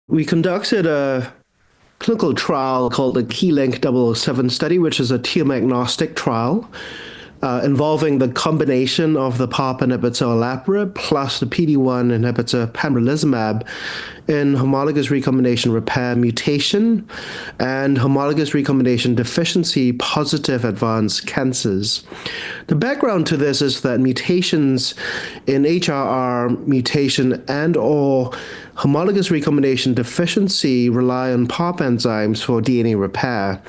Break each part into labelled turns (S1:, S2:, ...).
S1: We conducted a clinical trial called the KEYLYNK-007 study, which is a tumor-agnostic trial involving the combination of the PARP inhibitor Olaparib plus the PD-1 inhibitor Pembrolizumab in homologous recombination repair mutation and homologous recombination deficiency positive advanced cancers. The background to this is that mutations in HRR mutation and/or homologous recombination deficiency rely on PARP enzymes for DNA repair.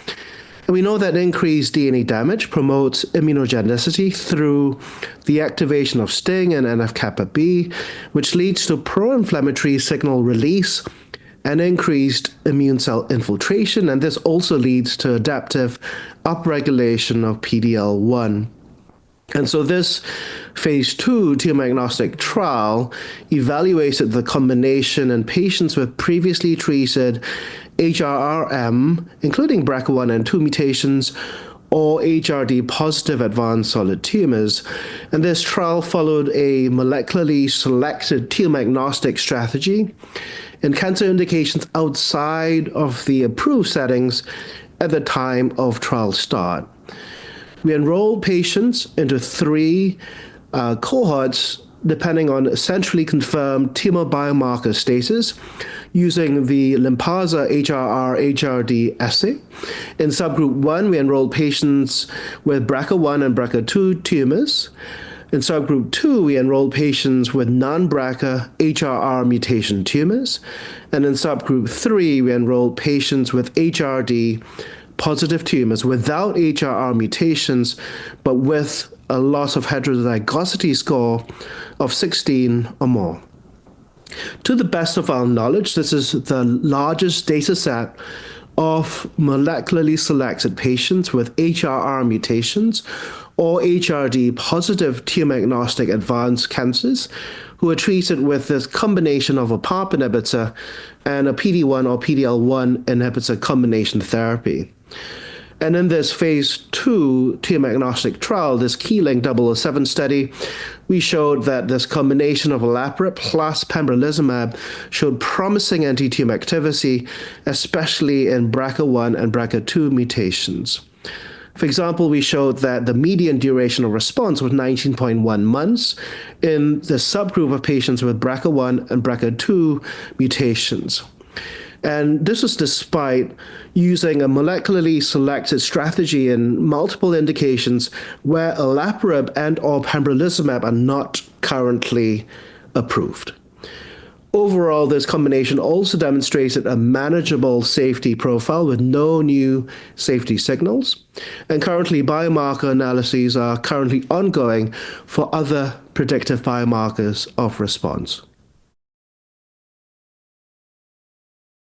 S1: And we know that increased DNA damage promotes immunogenicity through the activation of STING and NF-kappa B, which leads to pro-inflammatory signal release and increased immune cell infiltration, and this also leads to adaptive upregulation of PD-L1. And so this Phase II tumor-agnostic trial evaluated the combination in patients with previously treated HRRm, including BRCA1 and 2 mutations, or HRD-positive advanced solid tumors. And this trial followed a molecularly selected tumor-agnostic strategy in cancer indications outside of the approved settings at the time of trial start. We enrolled patients into three cohorts depending on centrally confirmed tumor biomarker status using the Lymphasa HRR-HRD assay. In subgroup 1, we enrolled patients with BRCA1 and BRCA2 tumors. In subgroup 2, we enrolled patients with non-BRCA HRR mutation tumors. And in subgroup 3, we enrolled patients with HRD positive tumors without HRR mutations, but with a loss of heterozygosity score of 16 or more. To the best of our knowledge, this is the largest data set of molecularly selected patients with HRR mutations or HRD positive tumor-agnostic advanced cancers who are treated with this combination of a PARP inhibitor and a PD-1 or PD-L1 inhibitor combination therapy. And in this Phase II tumor-agnostic trial, this KEYLYNK-007 study, we showed that this combination of Olaparib plus Pembrolizumab showed promising antitumor activity, especially in BRCA1 and BRCA2 mutations. For example, we showed that the median duration of response was 19.1 months in the subgroup of patients with BRCA1 and BRCA2 mutations. And this was despite using a molecularly selected strategy in multiple indications where Olaparib and/or Pembrolizumab are not currently approved. Overall, this combination also demonstrated a manageable safety profile with no new safety signals. And currently, biomarker analyses are currently ongoing for other predictive biomarkers of response.